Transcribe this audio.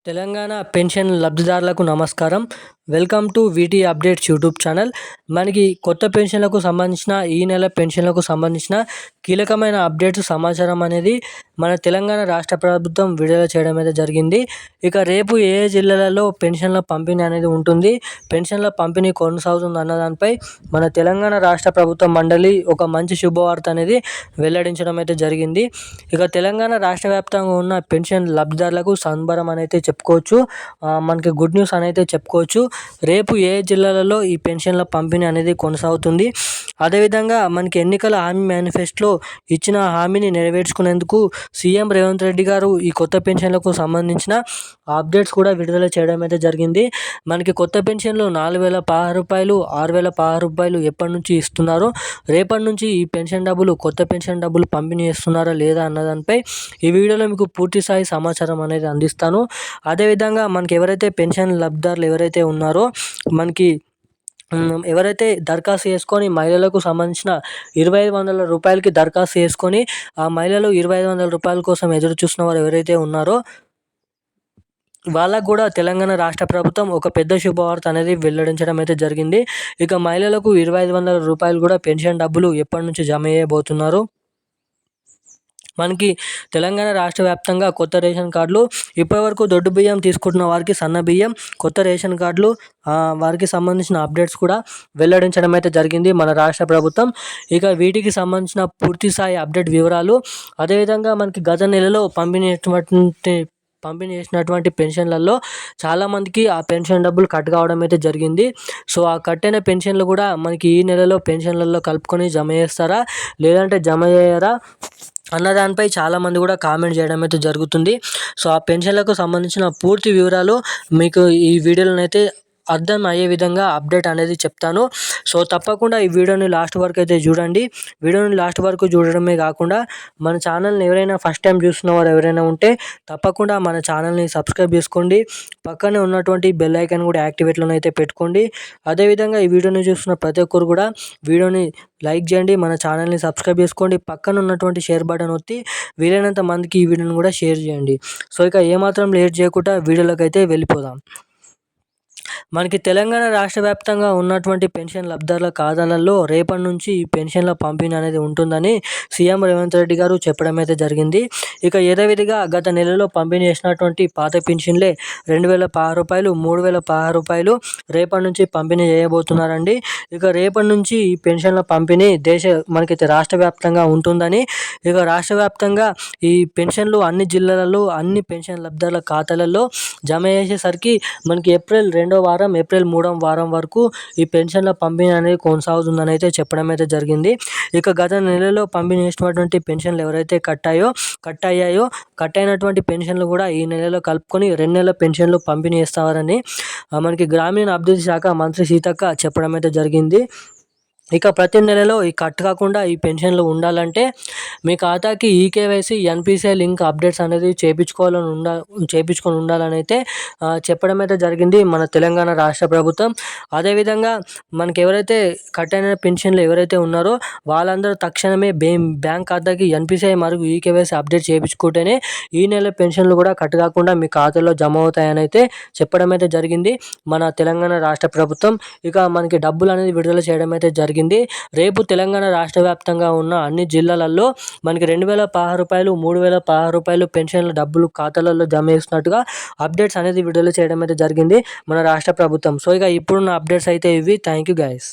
Telangana pension లబ్ధిదారులకు నమస్కారం. Welcome to వీటీ updates YouTube channel. మనకి కొత్త పెన్షన్లకు సంబంధించిన ఈ నెల పెన్షన్లకు సంబంధించిన కీలకమైన అప్డేట్స్ సమాచారం అనేది మన తెలంగాణ రాష్ట్ర ప్రభుత్వం విడుదల చేయడం అయితే జరిగింది. ఇక రేపు ఏ జిల్లాలలో పెన్షన్ల పంపిణీ అనేది ఉంటుంది, పెన్షన్ల పంపిణీ కొనసాగుతుంది అన్న దానిపై మన తెలంగాణ రాష్ట్ర ప్రభుత్వ మండలి ఒక మంచి శుభవార్త అనేది వెల్లడించడం అయితే జరిగింది. ఇక తెలంగాణ రాష్ట్ర వ్యాప్తంగా ఉన్న పెన్షన్ లబ్ధిదారులకు సంబరం అనేది చెప్పుకోవచ్చు. మనకి గుడ్ న్యూస్ అనేది చెప్పుకోవచ్చు. రేపు ఏ జిల్లాలలో ఈ పెన్షన్ల పంపిణీ అనేది కొనసాగుతుంది. అదేవిధంగా మనకి ఎన్నికల హామీ మేనిఫెస్టోలో ఇచ్చిన హామీని నెరవేర్చుకునేందుకు సీఎం రేవంత్ రెడ్డి గారు ఈ కొత్త పెన్షన్లకు సంబంధించిన అప్డేట్స్ కూడా విడుదల చేయడం అయితే జరిగింది. మనకి కొత్త పెన్షన్లు 4,016 రూపాయలు, 6,016 రూపాయలు ఎప్పటి నుంచి ఇస్తున్నారు, రేపటి నుంచి ఈ పెన్షన్ డబ్బులు కొత్త పెన్షన్ డబ్బులు పంపిణీ చేస్తున్నారా లేదా అన్నదానిపై ఈ వీడియోలో మీకు పూర్తి స్థాయి సమాచారం అనేది అందిస్తాను. అదేవిధంగా మనకి ఎవరైతే పెన్షన్ లబ్ధిదారులు ఎవరైతే ఉన్నారో మనకి ఎవరైతే దరఖాస్తు చేసుకొని మహిళలకు సంబంధించిన 2,500 రూపాయలకి దరఖాస్తు చేసుకొని ఆ మహిళలు 2,500 రూపాయల కోసం ఎదురు చూస్తున్న వారు ఎవరైతే ఉన్నారో వాళ్ళకు కూడా తెలంగాణ రాష్ట్ర ప్రభుత్వం ఒక పెద్ద శుభవార్త అనేది వెల్లడించడం అయితే జరిగింది. ఇక మహిళలకు 2,500 రూపాయలు కూడా పెన్షన్ డబ్బులు ఎప్పటి నుంచి జమ చేయబోతున్నారు. మనకి తెలంగాణ రాష్ట్ర వ్యాప్తంగా కొత్త రేషన్ కార్డులు, ఇప్పటివరకు దొడ్డు బియ్యం తీసుకుంటున్న వారికి సన్న బియ్యం, కొత్త రేషన్ కార్డులు వారికి సంబంధించిన అప్డేట్స్ కూడా వెల్లడించడం అయితే జరిగింది మన రాష్ట్ర ప్రభుత్వం. ఇక వీటికి సంబంధించిన పూర్తి స్థాయి అప్డేట్ వివరాలు, అదేవిధంగా మనకి గత నెలలో పంపిణీ చేసినటువంటి పెన్షన్లలో చాలామందికి ఆ పెన్షన్ డబ్బులు కట్ కావడం అయితే జరిగింది. సో ఆ కట్టైన పెన్షన్లు కూడా మనకి ఈ నెలలో పెన్షన్లలో కలుపుకొని జమ చేస్తారా లేదంటే జమ చేయరా అన్న దానిపై చాలామంది కూడా కామెంట్ చేయడం అయితే జరుగుతుంది. సో ఆ పెన్షన్లకు సంబంధించిన పూర్తి వివరాలు మీకు ఈ వీడియోలోనైతే అర్థం అయ్యే విధంగా అప్డేట్ అనేది చెప్తాను. సో తప్పకుండా ఈ వీడియోని లాస్ట్ వరకు అయితే చూడండి. వీడియోని లాస్ట్ వరకు చూడడమే కాకుండా మన ఛానల్ని ఎవరైనా ఫస్ట్ టైం చూస్తున్న వారు ఎవరైనా ఉంటే తప్పకుండా మన ఛానల్ని సబ్స్క్రైబ్ చేసుకోండి. పక్కనే ఉన్నటువంటి బెల్ ఐకాన్ కూడా యాక్టివేట్లోనే అయితే పెట్టుకోండి. అదేవిధంగా ఈ వీడియోని చూస్తున్న ప్రతి ఒక్కరు కూడా వీడియోని లైక్ చేయండి, మన ఛానల్ని సబ్స్క్రైబ్ చేసుకోండి, పక్కన ఉన్నటువంటి షేర్ బటన్ ఒత్తి వీలైనంత మందికి ఈ వీడియోని కూడా షేర్ చేయండి. సో ఇక ఏమాత్రం లేట్ చేయకుండా వీడియోలోకి అయితే వెళ్ళిపోదాం. మనకి తెలంగాణ రాష్ట్ర వ్యాప్తంగా ఉన్నటువంటి పెన్షన్ లబ్ధిదారుల ఖాతాలలో రేపటి నుంచి ఈ పెన్షన్ల పంపిణీ అనేది ఉంటుందని సీఎం రేవంత్ రెడ్డి గారు చెప్పడం అయితే జరిగింది. ఇక యథావిధిగా గత నెలలో పంపిణీ చేసినటువంటి పాత పెన్షన్లే 2,016 రూపాయలు, 3,016 రూపాయలు రేపటి నుంచి పంపిణీ చేయబోతున్నారండి. ఇక రేపటి నుంచి ఈ పెన్షన్ల పంపిణీ మనకైతే రాష్ట్ర వ్యాప్తంగా ఉంటుందని, ఇక రాష్ట్ర వ్యాప్తంగా ఈ పెన్షన్లు అన్ని జిల్లాలలో అన్ని పెన్షన్ లబ్ధిదారుల ఖాతాలలో జమ చేసేసరికి మనకి ఏప్రిల్ 2వ వారం, ఏప్రిల్ 3వ వారం వరకు ఈ పెన్షన్ల పంపిణీ అనేది కొనసాగుతుందని అయితే చెప్పడం అయితే జరిగింది. ఇక గత నెలలో పంపిణీ చేసినటువంటి పెన్షన్లు ఎవరైతే కట్ అయ్యాయో కట్ అయినటువంటి పెన్షన్లు కూడా ఈ నెలలో కలుపుకొని 2 నెలల పెన్షన్లు పంపిణీ చేస్తారని మనకి గ్రామీణ అభివృద్ధి శాఖ మంత్రి సీతక్క చెప్పడం అయితే జరిగింది. ఇక ప్రతి నెలలో ఈ కట్ కాకుండా ఈ పెన్షన్లు ఉండాలంటే మీ ఖాతాకి ఈకేవైసీ, ఎన్పిసిఐ లింక్ అప్డేట్స్ అనేది చేయించుకొని ఉండాలని అయితే చెప్పడం అయితే జరిగింది మన తెలంగాణ రాష్ట్ర ప్రభుత్వం. అదేవిధంగా మనకి ఎవరైతే కట్ అయిన పెన్షన్లు ఎవరైతే ఉన్నారో వాళ్ళందరూ తక్షణమే బ్యాంక్ ఖాతాకి ఎన్పిసిఐ మరియు ఈకేవైసీ అప్డేట్ చేయించుకుంటేనే ఈ నెల పెన్షన్లు కూడా కట్ కాకుండా మీ ఖాతాలో జమ అవుతాయని అయితే చెప్పడం అయితే జరిగింది మన తెలంగాణ రాష్ట్ర ప్రభుత్వం. ఇక మనకి డబ్బులు అనేది విడుదల చేయడం అయితే జరిగింది. రేపు తెలంగాణ రాష్ట్ర వ్యాప్తంగా ఉన్న అన్ని జిల్లాలలో మనకి 2,016 రూపాయలు, 3,016 రూపాయలు పెన్షన్ల డబ్బులు ఖాతాలలో జమ చేస్తున్నట్టుగా అప్డేట్స్ అనేది విడుదల చేయడం అయితే జరిగింది మన రాష్ట్ర ప్రభుత్వం. సో ఇక ఇప్పుడున్న అప్డేట్స్ అయితే ఇవి. Thank you guys.